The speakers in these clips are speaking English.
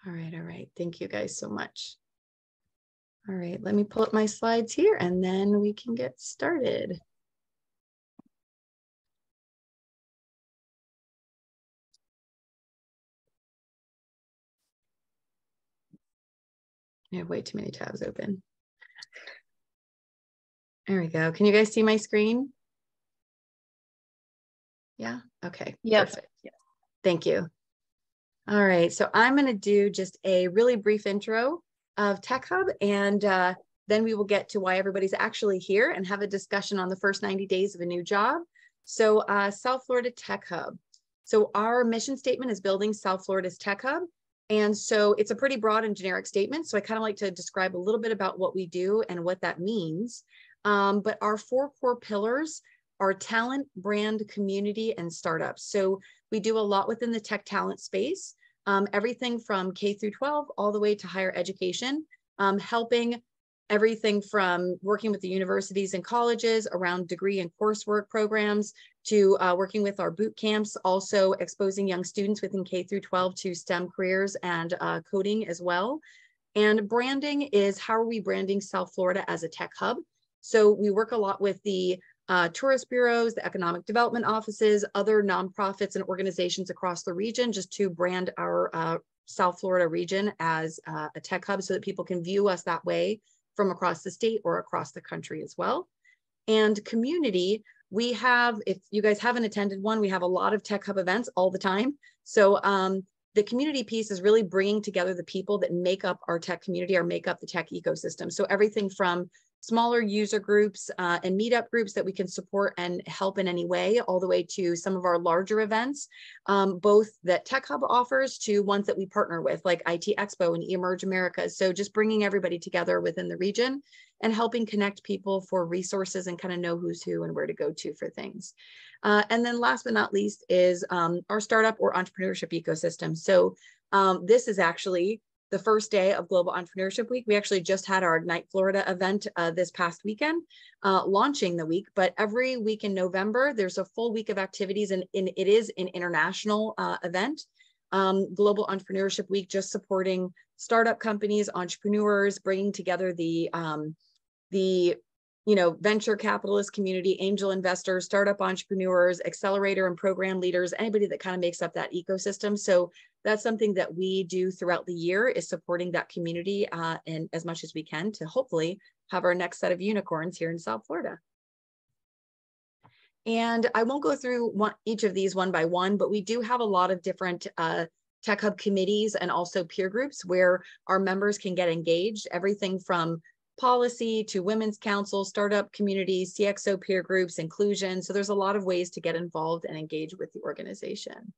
All right. Thank you guys so much. All right, let me pull up my slides here and then we can get started. I have way too many tabs open. There we go. Can you guys see my screen? Yeah, okay, perfect. Yeah. Thank you. All right, so I'm gonna do just a really brief intro of Tech Hub, and then we will get to why everybody's actually here and have a discussion on the first 90 days of a new job. So South Florida Tech Hub. So our mission statement is building South Florida's Tech Hub. And so it's a pretty broad and generic statement. So I kind of like to describe a little bit about what we do and what that means. But our 4 core pillars are talent, brand, community, and startups. So we do a lot within the tech talent space, everything from K through 12 all the way to higher education, helping everything from working with the universities and colleges around degree and coursework programs to working with our boot camps, also exposing young students within K through 12 to STEM careers and coding as well. And branding is how are we branding South Florida as a tech hub? So we work a lot with the tourist bureaus, the economic development offices, other nonprofits and organizations across the region just to brand our South Florida region as a tech hub so that people can view us that way from across the state or across the country as well. And community, we have, if you guys haven't attended one, we have a lot of Tech Hub events all the time. So the community piece is really bringing together the people that make up our tech community or make up the tech ecosystem. So everything from smaller user groups and meetup groups that we can support and help in any way, all the way to some of our larger events, both that Tech Hub offers to ones that we partner with, like IT Expo and eMerge Americas. So just bringing everybody together within the region and helping connect people for resources and kind of know who's who and where to go to for things. And then last but not least is our startup or entrepreneurship ecosystem. So this is actually the first day of Global Entrepreneurship Week. We actually just had our Ignite Florida event this past weekend, launching the week, but every week in November, there's a full week of activities and it is an international event. Global Entrepreneurship Week, just supporting startup companies, entrepreneurs, bringing together the venture capitalist community, angel investors, startup entrepreneurs, accelerator and program leaders, anybody that kind of makes up that ecosystem. So that's something that we do throughout the year, is supporting that community and as much as we can to hopefully have our next set of unicorns here in South Florida. And I won't go through each of these one by one, but we do have a lot of different Tech Hub committees and also peer groups where our members can get engaged, everything from policy to women's council, startup communities, CXO peer groups, inclusion. So there's a lot of ways to get involved and engage with the organization.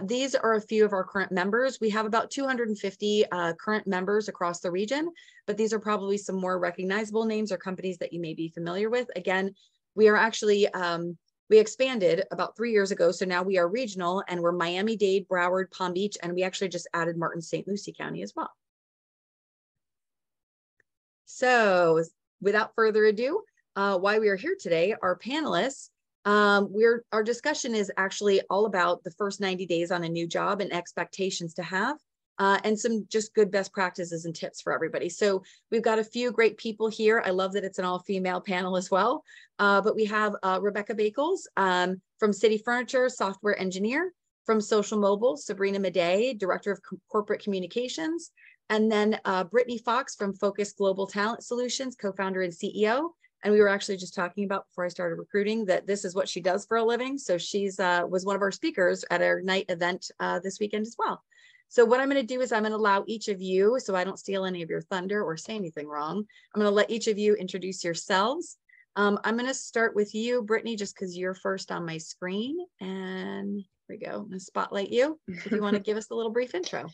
These are a few of our current members. We have about 250 current members across the region, but these are probably some more recognizable names or companies that you may be familiar with. Again, we are actually, we expanded about 3 years ago. So now we are regional and we're Miami-Dade, Broward, Palm Beach, and we actually just added Martin St. Lucie County as well. So without further ado, why we are here today, our panelists, our discussion is actually all about the first 90 days on a new job and expectations to have, and some just good best practices and tips for everybody. So we've got a few great people here. I love that it's an all-female panel as well. But we have Rebecca Bakels from City Furniture, software engineer, from Social Mobile, Sabrina Maday, Director of Corporate Communications, and then Brittany Fox from Focus Global Talent Solutions, co-founder and CEO. And we were actually just talking about before I started recruiting that this is what she does for a living. So she's was one of our speakers at our Ignite event this weekend as well. So what I'm going to do is I'm going to allow each of you, so I don't steal any of your thunder or say anything wrong, I'm going to let each of you introduce yourselves. I'm going to start with you, Brittany, just because you're first on my screen. And here we go. I'm going to spotlight you if you want to give us a little brief intro.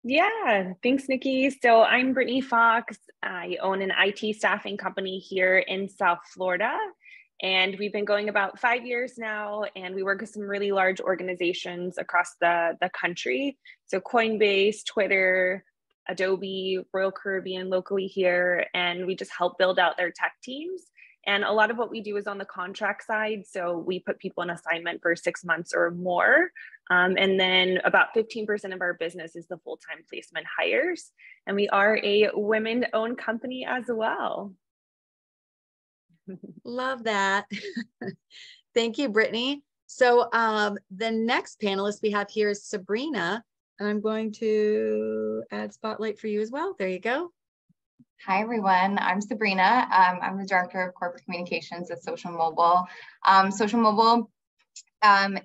Yeah, thanks, Nikki. So I'm Brittany Fox. I own an IT staffing company here in South Florida, and we've been going about 5 years now, and we work with some really large organizations across the country. So Coinbase, Twitter, Adobe, Royal Caribbean locally here, and we just help build out their tech teams. And a lot of what we do is on the contract side. So we put people in assignment for 6 months or more. And then about 15% of our business is the full-time placement hires. And we are a women-owned company as well. Love that. Thank you, Brittany. So the next panelist we have here is Sabrina. And I'm going to add spotlight for you as well. There you go. Hi, everyone. I'm Sabrina. I'm the Director of Corporate Communications at Social Mobile. Social Mobile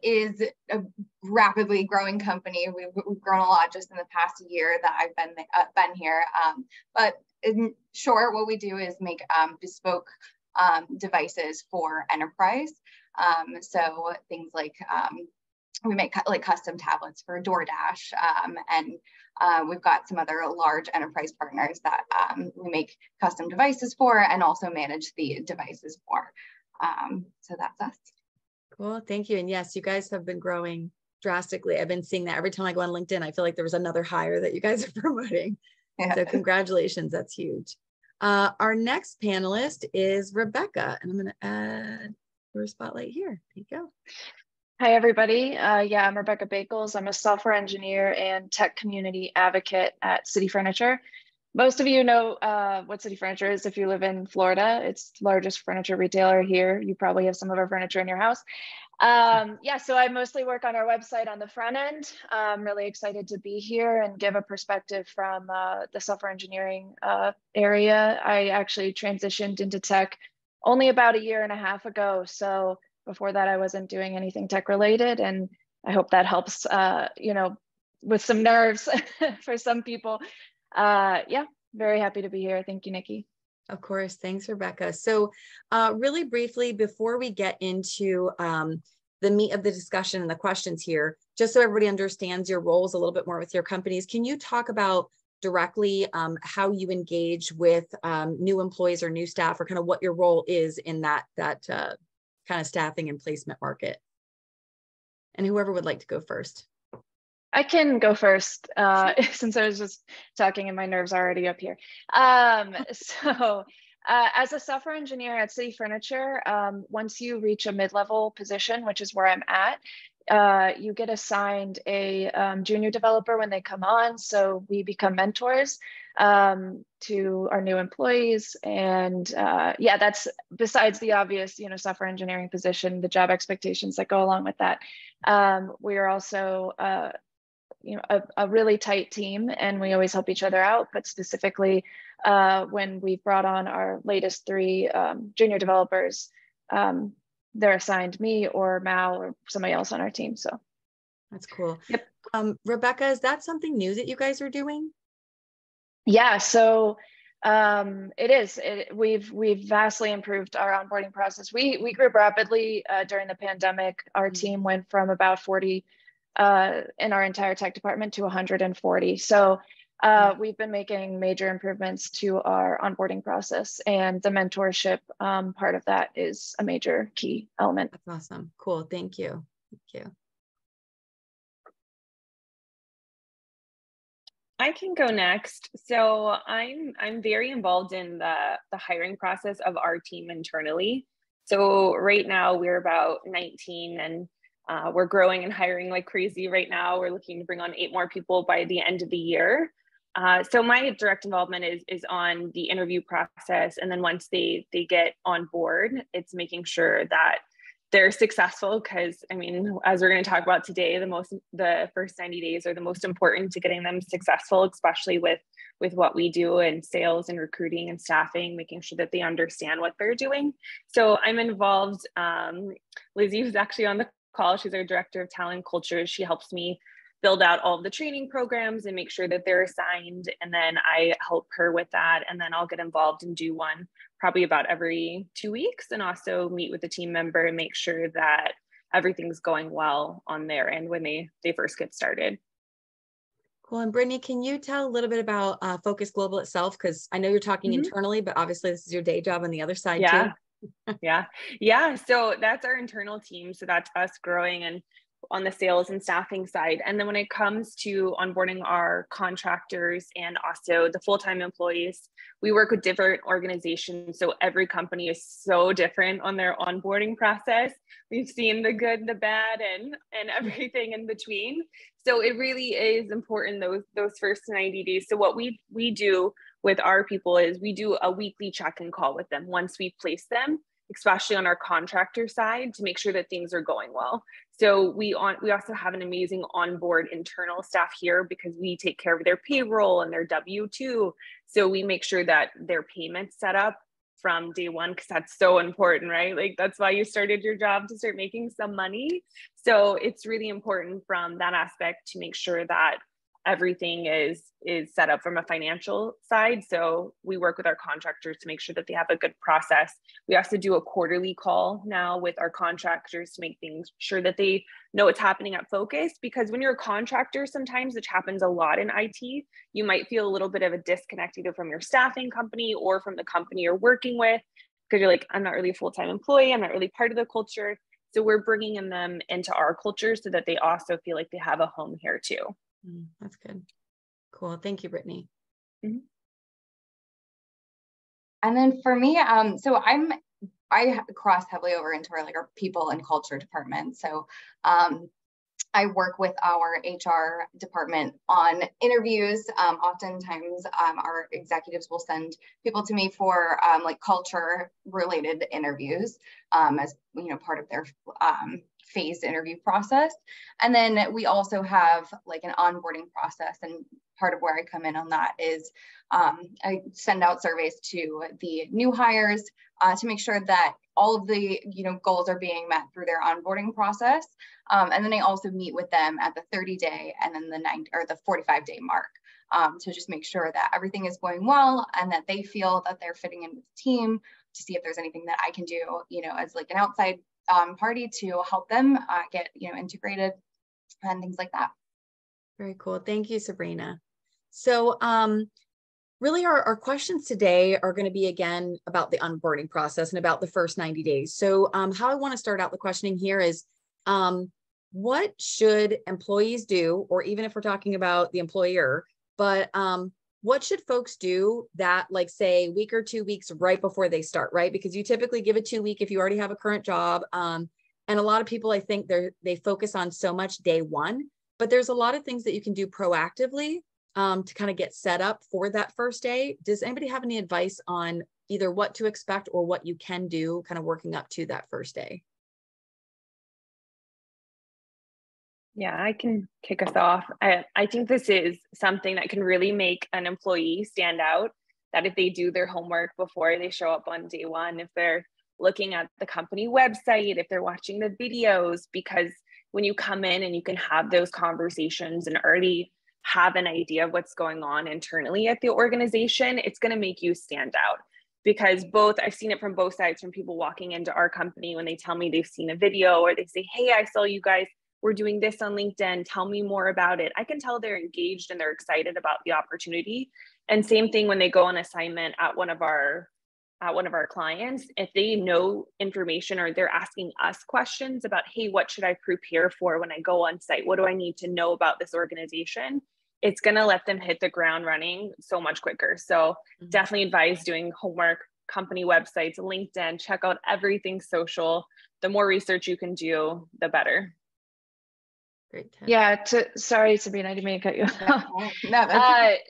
is a rapidly growing company. We've grown a lot just in the past year that I've been here. But in short, what we do is make bespoke devices for enterprise. So things like we make like custom tablets for DoorDash, and we've got some other large enterprise partners that we make custom devices for and also manage the devices for. So that's us. Cool, thank you. And yes, you guys have been growing drastically. I've been seeing that every time I go on LinkedIn. I feel like there was another hire that you guys are promoting. Yeah. So congratulations, that's huge. Our next panelist is Rebecca, and I'm going to add your spotlight here. There you go. Hi, everybody. Yeah, I'm Rebecca Bakels. I'm a software engineer and tech community advocate at City Furniture. Most of you know what City Furniture is if you live in Florida. It's the largest furniture retailer here. You probably have some of our furniture in your house. Yeah, so I mostly work on our website on the front end. I'm really excited to be here and give a perspective from the software engineering area. I actually transitioned into tech only about 1.5 years ago. So before that, I wasn't doing anything tech related. And I hope that helps, you know, with some nerves for some people. Yeah, very happy to be here. Thank you, Nikki. Of course. Thanks, Rebecca. So really briefly, before we get into the meat of the discussion and the questions here, just so everybody understands your roles a little bit more with your companies, can you talk about directly how you engage with new employees or new staff, or kind of what your role is in that kind of staffing and placement market? And whoever would like to go first. I can go first since I was just talking and my nerves are already up here. So as a software engineer at City Furniture, once you reach a mid-level position, which is where I'm at, you get assigned a junior developer when they come on. So we become mentors to our new employees. And yeah, that's besides the obvious, you know, software engineering position, the job expectations that go along with that. We are also you know, a really tight team, and we always help each other out. But specifically, when we brought on our latest 3 junior developers, they're assigned me or Mal or somebody else on our team. So that's cool. Yep. Rebecca, is that something new that you guys are doing? Yeah. So it is. We've vastly improved our onboarding process. We grew rapidly during the pandemic. Our team went from about 40 in our entire tech department to 140. So we've been making major improvements to our onboarding process, and the mentorship part of that is a major key element. That's awesome. Cool. Thank you. Thank you. I can go next. So I'm very involved in the hiring process of our team internally. So right now we're about 19, and we're growing and hiring like crazy right now. We're looking to bring on 8 more people by the end of the year. So my direct involvement is on the interview process. And then once they get on board, it's making sure that they're successful, because I mean, as we're going to talk about today, the first 90 days are the most important to getting them successful, especially with what we do in sales and recruiting and staffing, making sure that they understand what they're doing. So I'm involved. Lizzie, who's actually on the call, she's our director of talent culture. She helps me build out all of the training programs and make sure that they're assigned. And then I help her with that. And then I'll get involved and do one probably about every 2 weeks, and also meet with the team member and make sure that everything's going well on their end when they first get started. Cool. And Brittany, can you tell a little bit about Focus Global itself? Because I know you're talking internally, but obviously this is your day job on the other side too. Yeah. So that's our internal team. So that's us growing and on the sales and staffing side. And then when it comes to onboarding our contractors and also the full-time employees, we work with different organizations. So every company is so different on their onboarding process. We've seen the good, the bad, and everything in between. So it really is important those first 90 days. So what we do with our people is we do a weekly check-in call with them once we place them, especially on our contractor side, to make sure that things are going well. So we also have an amazing onboard internal staff here because we take care of their payroll and their W-2. So we make sure that their payments set up from day one, because that's so important, right? Like that's why you started your job, to start making some money. So it's really important from that aspect to make sure that everything is set up from a financial side. So we work with our contractors to make sure that they have a good process. We also do a quarterly call now with our contractors to make things sure that they know what's happening at Focus, because when you're a contractor, sometimes, which happens a lot in IT, you might feel a little bit of a disconnect either from your staffing company or from the company you're working with, because you're like, I'm not really a full-time employee, I'm not really part of the culture. So we're bringing them into our culture so that they also feel like they have a home here too. That's good. Cool. Thank you, Brittany. Mm-hmm. And then for me, so I cross heavily over into our people and culture department. So I work with our HR department on interviews. Oftentimes, our executives will send people to me for culture related interviews as part of their phased interview process. And then we also have an onboarding process, and part of where I come in on that is I send out surveys to the new hires to make sure that all of the goals are being met through their onboarding process. And then I also meet with them at the 30-day and then the 45-day mark to just make sure that everything is going well and that they feel that they're fitting in with the team, to see if there's anything that I can do, as an outside party to help them get integrated and things like that. Very cool. Thank you, Sabrina. So really our questions today are going to be again about the onboarding process and about the first 90 days. So how I want to start out the questioning here is what should employees do, or even if we're talking about the employer, but what should folks do that, say, week or 2 weeks right before they start, right? Because you typically give a 2 week if you already have a current job. And a lot of people, I think they focus on so much day one, but there's a lot of things that you can do proactively to kind of get set up for that first day. Does anybody have any advice on either what to expect or what you can do kind of working up to that first day? Yeah, I can kick us off. I think this is something that can really make an employee stand out, that if they do their homework before they show up on day one, if they're looking at the company website, if they're watching the videos, because when you come in and you can have those conversations and already have an idea of what's going on internally at the organization, it's going to make you stand out. Because I've seen it from both sides, from people walking into our company when they tell me they've seen a video, or they say, hey, I saw you guys we're doing this on LinkedIn, tell me more about it. I can tell they're engaged and they're excited about the opportunity. And same thing when they go on assignment at one of our clients, if they know information or they're asking us questions about, hey, what should I prepare for when I go on site? What do I need to know about this organization? It's gonna let them hit the ground running so much quicker. So definitely advise doing homework, company websites, LinkedIn, check out everything social. The more research you can do, the better. Great tip. Yeah, sorry, Sabrina, I didn't mean to cut you off.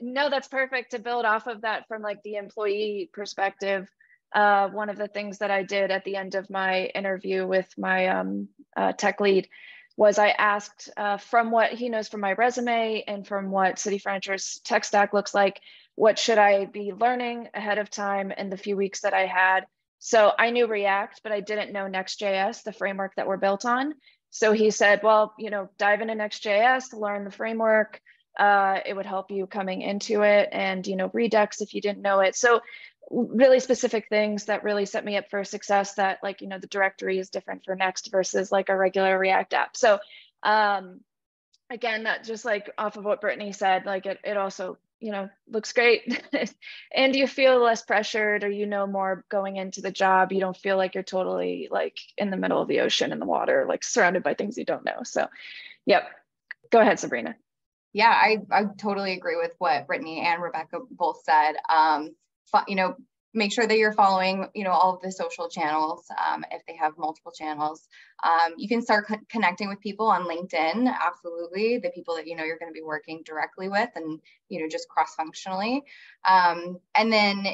No, that's perfect. To build off of that from the employee perspective, one of the things that I did at the end of my interview with my tech lead was I asked from what he knows from my resume and from what City Furniture's tech stack looks like, what should I be learning ahead of time in the few weeks that I had? So I knew React, but I didn't know Next.js, the framework that we're built on. So he said, well, dive into Next.js to learn the framework. It would help you coming into it, and, Redux if you didn't know it. So really specific things that really set me up for success, that the directory is different for Next versus a regular React app. So again, that just off of what Brittany said, it also, looks great. And you feel less pressured, or more going into the job. You don't feel like you're totally like in the middle of the ocean in the water, like surrounded by things you don't know. So, yep. Go ahead, Sabrina. Yeah, I totally agree with what Brittany and Rebecca both said. Make sure that you're following, all of the social channels, if they have multiple channels. You can start connecting with people on LinkedIn, absolutely, the people that you're going to be working directly with, and just cross-functionally. And then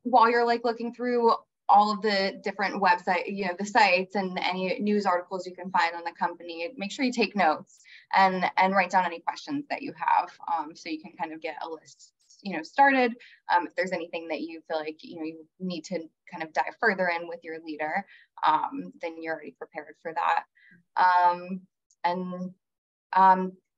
while you're like looking through all of the different website, the sites and any news articles you can find on the company, make sure you take notes and write down any questions that you have, so you can kind of get a list started. If there's anything that you feel like you need to kind of dive further in with your leader, then you're already prepared for that.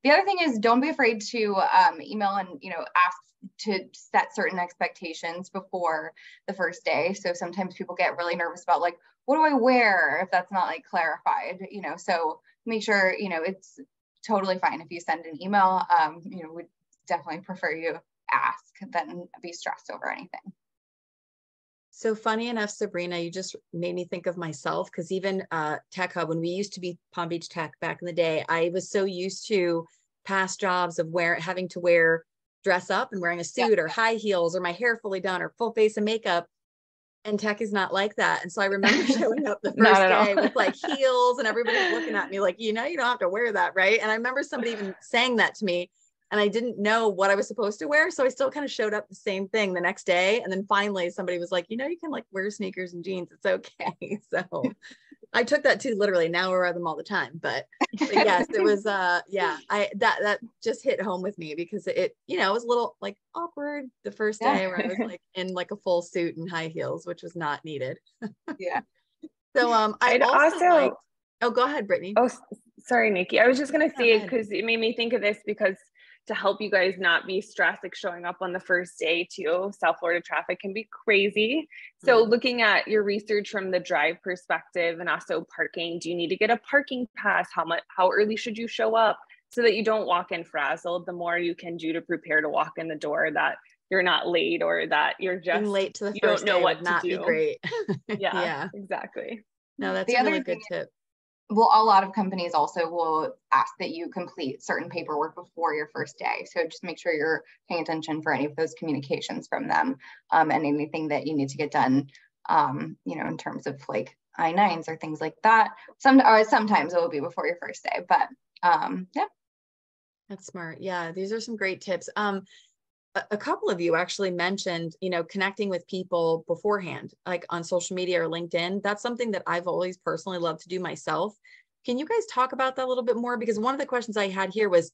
The other thing is, don't be afraid to email and ask to set certain expectations before the first day. So sometimes people get really nervous about like, what do I wear if that's not like clarified, so make sure it's totally fine if you send an email. We'd definitely prefer you ask than be stressed over anything. So funny enough, Sabrina, you just made me think of myself, because even Tech Hub, when we used to be Palm Beach Tech back in the day, I was so used to past jobs of having to dress up and wearing a suit or high heels or my hair fully done or full face of makeup. And Tech is not like that. And so I remember showing up the first day with like heels, and everybody's looking at me like, you don't have to wear that, right? And I remember somebody even saying that to me, and I didn't know what I was supposed to wear. So I still kind of showed up the same thing the next day. And then finally somebody was like, you can like wear sneakers and jeans. It's okay. So I took that too literally. Now I wear them all the time. But yes, it was, that just hit home with me, because it was a little like awkward the first day where I was like in like a full suit and high heels, which was not needed. Yeah. So I also oh, go ahead, Brittany. Oh, sorry, Nikki. I was just going to say, because it made me think of this, because to help you guys not be stressed, like showing up on the first day too, South Florida traffic can be crazy. So looking at your research from the drive perspective, and also parking, do you need to get a parking pass? How early should you show up so that you don't walk in frazzled? The more you can do to prepare to walk in the door, that you're not late, or that you're just being late to the you first don't know day what would not to do. be great. Yeah, exactly. No, that's a really good tip. Well, a lot of companies also will ask that you complete certain paperwork before your first day. So just make sure you're paying attention for any of those communications from them, and anything that you need to get done, in terms of like I-9s or things like that. Sometimes it will be before your first day, but yeah. That's smart. Yeah, these are some great tips. A couple of you actually mentioned, connecting with people beforehand, like on social media or LinkedIn. That's something that I've always personally loved to do myself. Can you guys talk about that a little bit more? Because one of the questions I had here was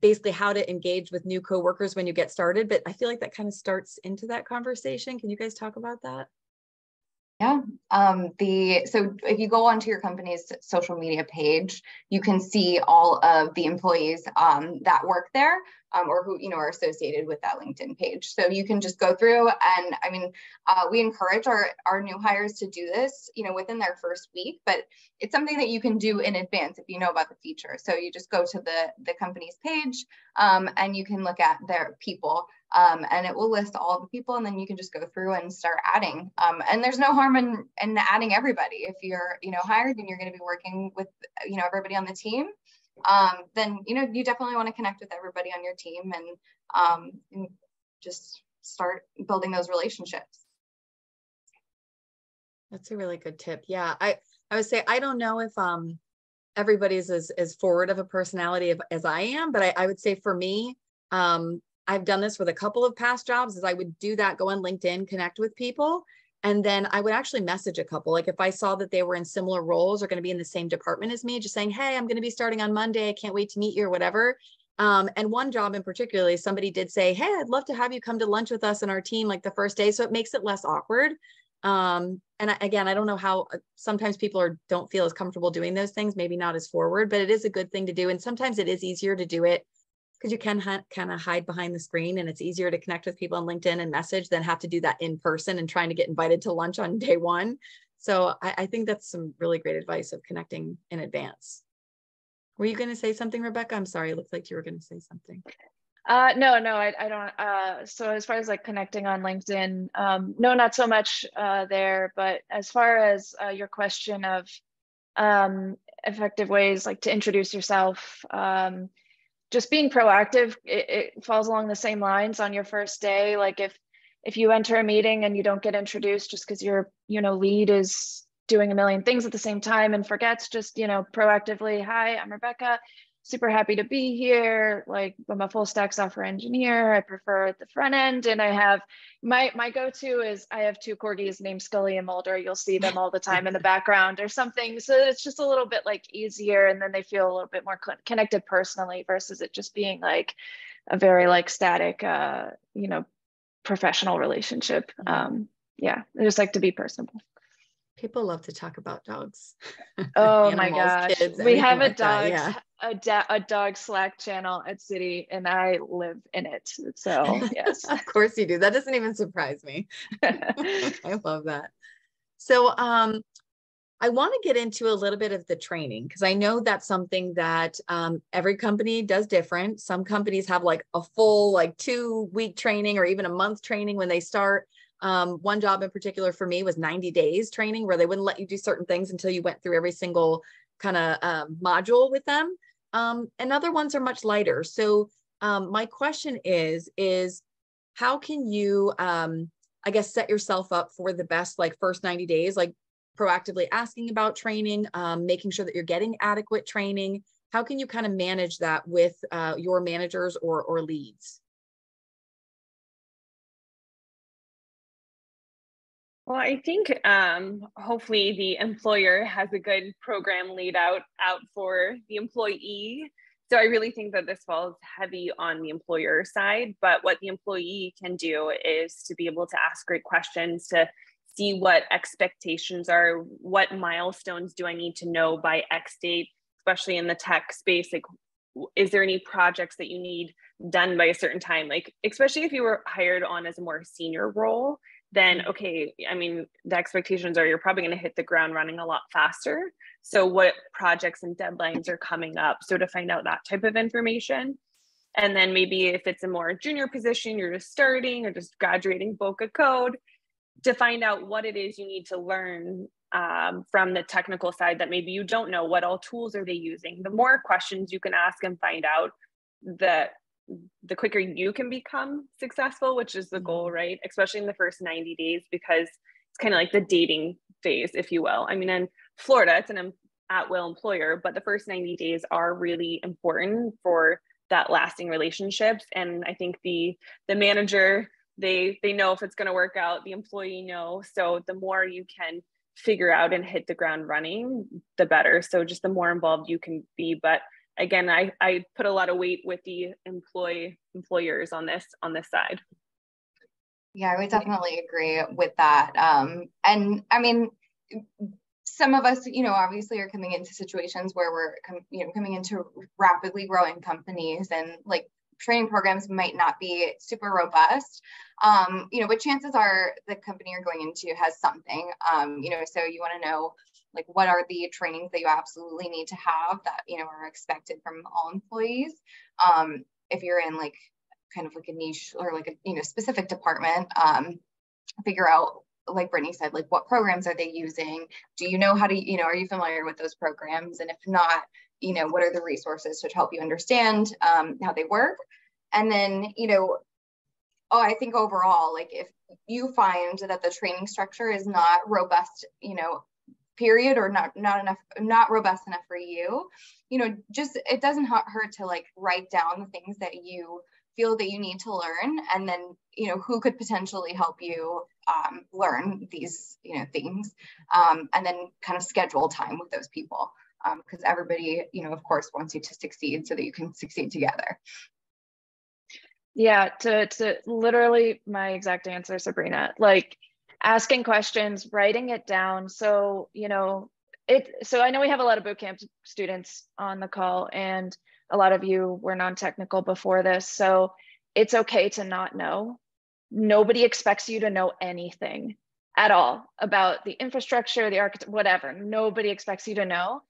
basically how to engage with new coworkers when you get started, but I feel like that kind of starts into that conversation. Can you guys talk about that? Yeah. So if you go onto your company's social media page, you can see all of the employees that work there, or who are associated with that LinkedIn page. So you can just go through, and we encourage our new hires to do this, within their first week, but it's something that you can do in advance if you know about the feature. So you just go to the company's page, and you can look at their people. And it will list all of the people, and then you can just go through and start adding. And there's no harm in adding everybody. If you're, hired and you're going to be working with, everybody on the team, then, you definitely want to connect with everybody on your team, and just start building those relationships. That's a really good tip. Yeah. I would say, I don't know if everybody's as forward of a personality as I am, but I would say for me, I've done this with a couple of past jobs, is I would do that, go on LinkedIn, connect with people. And then I would actually message a couple. Like if I saw that they were in similar roles or going to be in the same department as me, just saying, hey, I'm going to be starting on Monday. I can't wait to meet you or whatever. And one job in particular, somebody did say, hey, I'd love to have you come to lunch with us and our team like the first day. So it makes it less awkward. And again, I don't know how sometimes people don't feel as comfortable doing those things, maybe not as forward, but it is a good thing to do. And sometimes it is easier to do it because you can kind of hide behind the screen, and it's easier to connect with people on LinkedIn and message than have to do that in person and trying to get invited to lunch on day one. So I think that's some really great advice of connecting in advance. Were you going to say something, Rebecca? I'm sorry. It looked like you were going to say something. No, I don't. So as far as like connecting on LinkedIn, no, not so much there. But as far as your question of effective ways like to introduce yourself, just being proactive, it falls along the same lines on your first day. Like if you enter a meeting and you don't get introduced just because your lead is doing a million things at the same time and forgets, just proactively, hi, I'm Rebecca, super happy to be here. Like, I'm a full stack software engineer. I prefer the front end. And I have my go-to is I have two corgis named Scully and Mulder. You'll see them all the time in the background or something. So it's just a little bit like easier. And then they feel a little bit more connected personally versus it just being like a very like static, professional relationship. Yeah, I just like to be personable. People love to talk about dogs. Oh Animals, my gosh. kids, We have a like that, yeah. a dog Slack channel at City and I live in it. So yes. Of course you do. That doesn't even surprise me. I love that. So I want to get into a little bit of the training because I know that's something that every company does different. Some companies have like a full like 2-week training or even a month training when they start. One job in particular for me was 90 days training where they wouldn't let you do certain things until you went through every single kind of module with them. And other ones are much lighter. So my question is how can you, I guess, set yourself up for the best, like first 90 days, like proactively asking about training, making sure that you're getting adequate training. How can you kind of manage that with your managers or leads? Well, I think hopefully the employer has a good program laid out for the employee. So I really think that this falls heavy on the employer side, but what the employee can do is to be able to ask great questions, to see what expectations are, what milestones do I need to know by X date, especially in the tech space. Like, is there any projects that you need done by a certain time? Like, especially if you were hired on as a more senior role, then okay, I mean, the expectations are you're probably going to hit the ground running a lot faster. So what projects and deadlines are coming up? So to find out that type of information. And then maybe if it's a more junior position, you're just starting or just graduating bulk of code, to find out what it is you need to learn from the technical side that maybe you don't know. What all tools are they using? The more questions you can ask and find out, the quicker you can become successful, which is the goal, right? Especially in the first 90 days, because it's kind of like the dating phase, if you will. I mean, in Florida, it's an at-will employer, but the first 90 days are really important for that lasting relationships. And I think the manager, they know if it's going to work out, the employee knows. So the more you can figure out and hit the ground running, the better. So just the more involved you can be. But again, I put a lot of weight with the employers on this side. Yeah, I would definitely agree with that. And I mean, some of us, obviously are coming into situations where we're, coming into rapidly growing companies, and like training programs might not be super robust, but chances are the company you're going into has something, so you want to know, like, what are the trainings that you absolutely need to have that, are expected from all employees. If you're in like kind of like a niche or like a, specific department, figure out, like Brittany said, like what programs are they using? Do you know how to, are you familiar with those programs? And if not, what are the resources to help you understand how they work? And then, I think overall, like if you find that the training structure is not robust, period, or not robust enough for you, just, it doesn't hurt to like write down the things that you feel that you need to learn, and then who could potentially help you learn these things, and then kind of schedule time with those people, because everybody of course wants you to succeed so that you can succeed together. Yeah, to literally my exact answer, Sabrina, like asking questions, writing it down. So so I know we have a lot of bootcamp students on the call, and a lot of you were non-technical before this, so it's okay to not know. Nobody expects you to know anything at all about the infrastructure, the architect, whatever. Nobody expects you to know.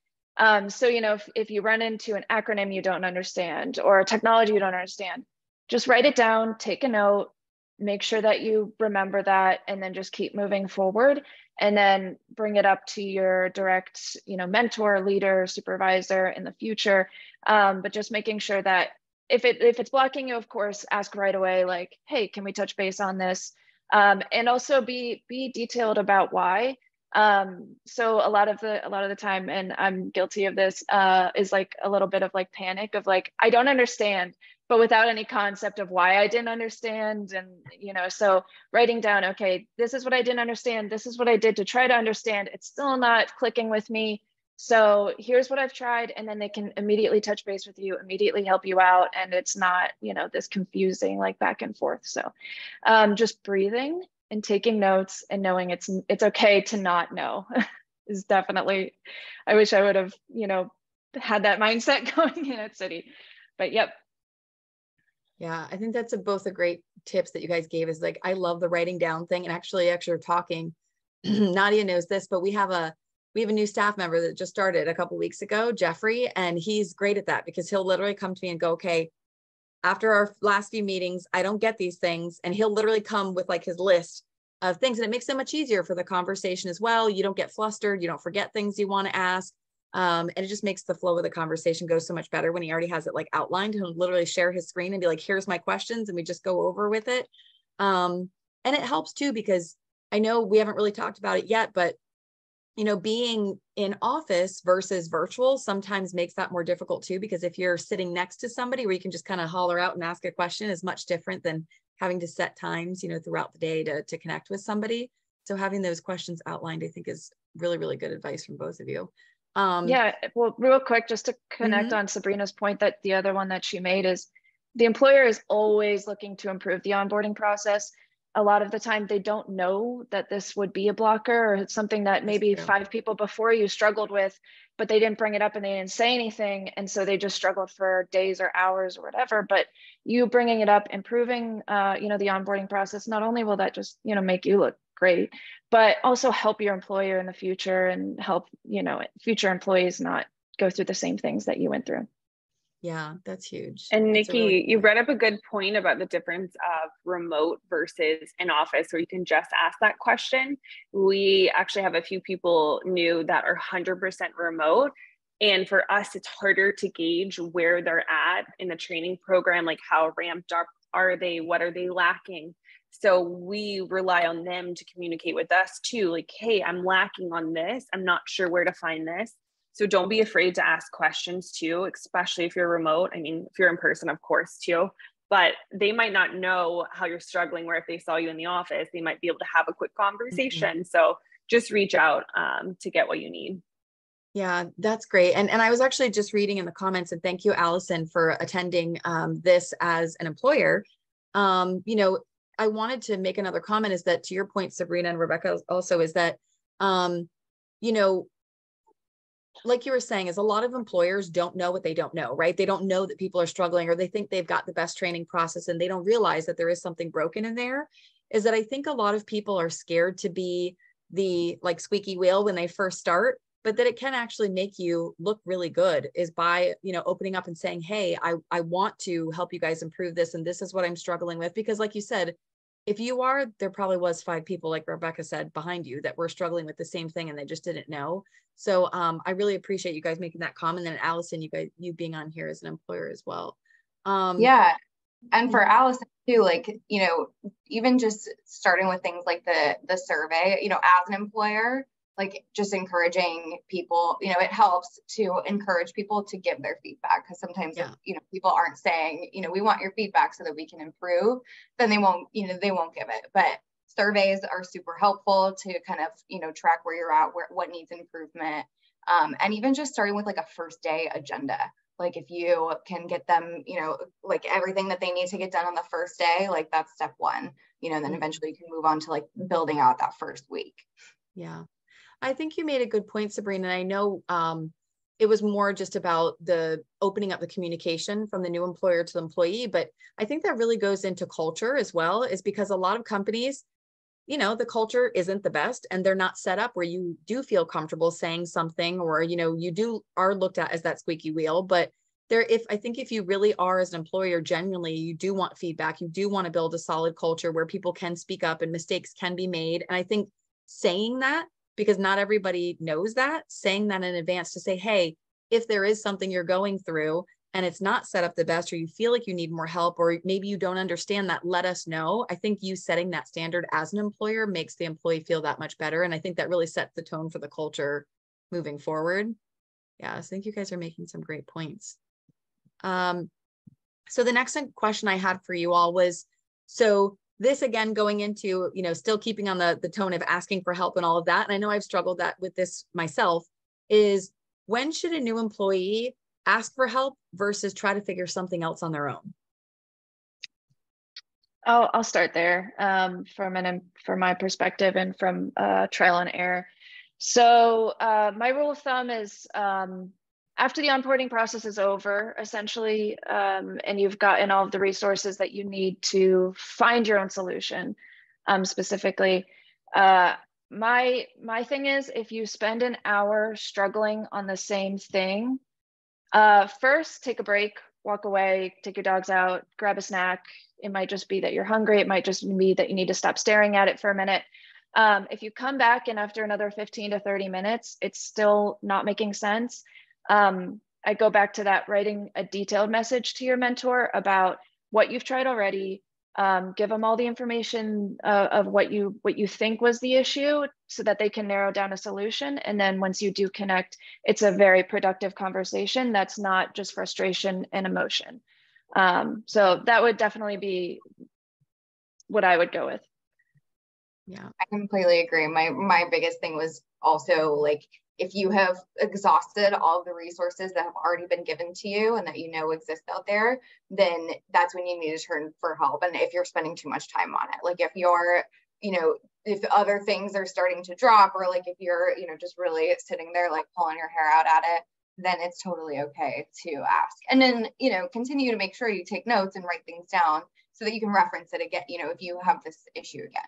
So if you run into an acronym you don't understand or a technology you don't understand, just write it down, take a note, make sure that you remember that, and then just keep moving forward, and then bring it up to your direct, mentor, leader, supervisor in the future. But just making sure that if it's blocking you, of course, ask right away, like, hey, can we touch base on this? And also be detailed about why. So a lot of the time, and I'm guilty of this, is like a little bit of like panic of like, I don't understand, but without any concept of why I didn't understand. And, so writing down, okay, this is what I didn't understand. This is what I did to try to understand. It's still not clicking with me. So here's what I've tried. And then they can immediately touch base with you, immediately help you out. And it's not, this confusing like back and forth. So just breathing and taking notes and knowing it's okay to not know is definitely, I wish I would have, had that mindset going in at City, but yep. Yeah, I think that's both a great tips that you guys gave, is like, I love the writing down thing. And actually talking, Nadia knows this, but we have a new staff member that just started a couple of weeks ago, Jeffrey, and he's great at that because he'll literally come to me and go, okay, after our last few meetings, I don't get these things. And he'll literally come with like his list of things, and it makes it much easier for the conversation as well. You don't get flustered. You don't forget things you want to ask. And it just makes the flow of the conversation go so much better when he already has it like outlined. He'll literally share his screen and be like, here's my questions. And we just go over with it. And it helps too, because I know we haven't really talked about it yet, but being in office versus virtual sometimes makes that more difficult too, because if you're sitting next to somebody where you can just kind of holler out and ask a question is much different than having to set times, throughout the day to connect with somebody. So having those questions outlined, I think, is really, really good advice from both of you. Yeah, well, real quick, just to connect on Sabrina's point, that the other one that she made is the employer is always looking to improve the onboarding process. A lot of the time they don't know that this would be a blocker, or it's something that maybe 5 people before you struggled with, but they didn't bring it up and they didn't say anything. And so they just struggled for days or hours or whatever. But you bringing it up, improving, the onboarding process, not only will that just, make you look great, but also help your employer in the future and help, future employees not go through the same things that you went through. Yeah, that's huge. And that's Nikki, really you brought up a good point about the difference of remote versus in office, where you can just ask that question. We actually have a few people new that are 100% remote. And for us, it's harder to gauge where they're at in the training program, like how ramped up are they, what are they lacking? So we rely on them to communicate with us too, like, hey, I'm lacking on this. I'm not sure where to find this. So don't be afraid to ask questions too, especially if you're remote. I mean, if you're in person, of course, too, but they might not know how you're struggling, where if they saw you in the office, they might be able to have a quick conversation. So just reach out to get what you need. Yeah, that's great. And I was actually just reading in the comments, and thank you, Allison, for attending this as an employer. I wanted to make another comment, is that to your point, Sabrina and Rebecca also, is that, like you were saying, is a lot of employers don't know what they don't know, right? They don't know that people are struggling, or they think they've got the best training process and they don't realize that there is something broken in there. Is that I think a lot of people are scared to be the like squeaky wheel when they first start, but that it can actually make you look really good is by, opening up and saying, hey, I want to help you guys improve this. And this is what I'm struggling with. Because like you said, if you are, there probably was 5 people, like Rebecca said, behind you that were struggling with the same thing and they just didn't know. So I really appreciate you guys making that comment. And Allison, you being on here as an employer as well. Yeah. And for Allison too, like, even just starting with things like the survey, as an employer, like just encouraging people, it helps to encourage people to give their feedback. Because sometimes if, people aren't saying, we want your feedback so that we can improve, then they won't give it. But surveys are super helpful to kind of, track where you're at, what needs improvement. And even just starting with like a first day agenda. Like if you can get them, like everything that they need to get done on the first day, like that's step 1, and then eventually you can move on to like building out that first week. Yeah. I think you made a good point, Sabrina. And I know it was more just about the opening up the communication from the new employer to the employee, but I think that really goes into culture as well, is because a lot of companies, the culture isn't the best and they're not set up where you do feel comfortable saying something, or, you are looked at as that squeaky wheel. But I think if you really are as an employer, genuinely, you do want feedback, you do want to build a solid culture where people can speak up and mistakes can be made. And I think saying that, because not everybody knows that, saying that in advance to say, hey, if there is something you're going through and it's not set up the best, or you feel like you need more help, or maybe you don't understand that, let us know. I think you setting that standard as an employer makes the employee feel that much better. And I think that really sets the tone for the culture moving forward. Yeah, I think you guys are making some great points. So the next question I had for you all was, so this again, going into, still keeping on the tone of asking for help and all of that. And I know I've struggled with this myself, is when should a new employee ask for help versus try to figure something else on their own? I'll start there from my perspective and from trial and error. So my rule of thumb is after the onboarding process is over, essentially, and you've gotten all of the resources that you need to find your own solution, specifically, my thing is, if you spend an hour struggling on the same thing, first take a break, walk away, take your dogs out, grab a snack. It might just be that you're hungry. It might just be that you need to stop staring at it for a minute. If you come back and after another 15 to 30 minutes, it's still not making sense, I go back to that, writing a detailed message to your mentor about what you've tried already, give them all the information of what you think was the issue so that they can narrow down a solution. And then once you do connect, it's a very productive conversation that's not just frustration and emotion. So that would definitely be what I would go with. Yeah, I completely agree. My biggest thing was also, like, if you have exhausted all the resources that have already been given to you and that exist out there, then that's when you need to turn for help. And if you're spending too much time on it, like if you're, if other things are starting to drop, or like if you're, just really sitting there like pulling your hair out at it, then it's totally okay to ask. And then, continue to make sure you take notes and write things down so that you can reference it again, if you have this issue again.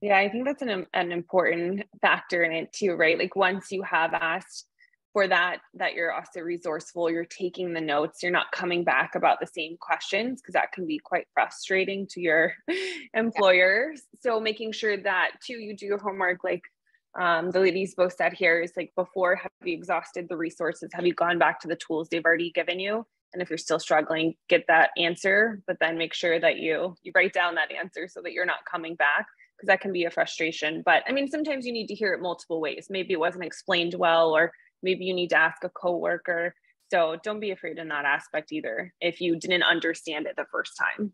Yeah, I think that's an important factor in it too, right? Like once you have asked for that you're also resourceful, you're taking the notes, you're not coming back about the same questions, because that can be quite frustrating to your employers. Yeah. So making sure that too, you do your homework, like the ladies both said here, is like, before, have you exhausted the resources? Have you gone back to the tools they've already given you? And if you're still struggling, get that answer, but then make sure that you write down that answer so that you're not coming back, because that can be a frustration. But I mean, sometimes you need to hear it multiple ways. Maybe it wasn't explained well, or maybe you need to ask a coworker. So don't be afraid in that aspect either, if you didn't understand it the first time.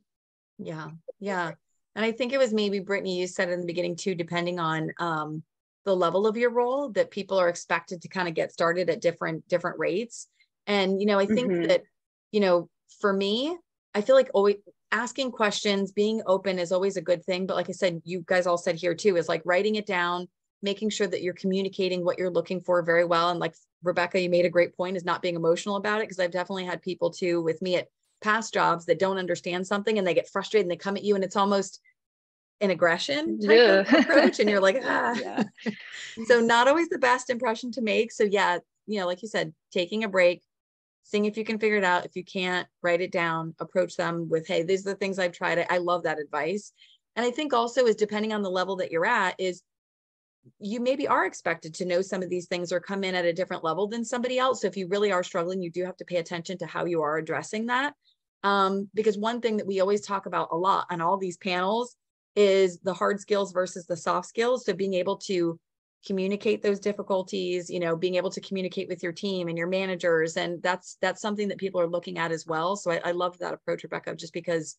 Yeah. Yeah. And I think it was maybe, Brittany, you said in the beginning too, depending on the level of your role, that people are expected to kind of get started at different rates. And, I think that, for me, I feel like always asking questions, being open is always a good thing. But like I said, you guys all said here too, is like writing it down, making sure that you're communicating what you're looking for very well. And like Rebecca, you made a great point, is not being emotional about it. Because I've definitely had people too with me at past jobs that don't understand something and they get frustrated and they come at you and it's almost an aggression type of approach. And you're like, ah. Yeah. So not always the best impression to make. So yeah, like you said, taking a break, seeing if you can figure it out. If you can't, write it down, approach them with, hey, these are the things I've tried. I love that advice. And I think also is, depending on the level that you're at, is you maybe are expected to know some of these things or come in at a different level than somebody else. So if you really are struggling, you do have to pay attention to how you are addressing that. Because one thing that we always talk about a lot on all these panels is the hard skills versus the soft skills. So being able to communicate those difficulties, being able to communicate with your team and your managers. And that's something that people are looking at as well. So I love that approach, Rebecca, just because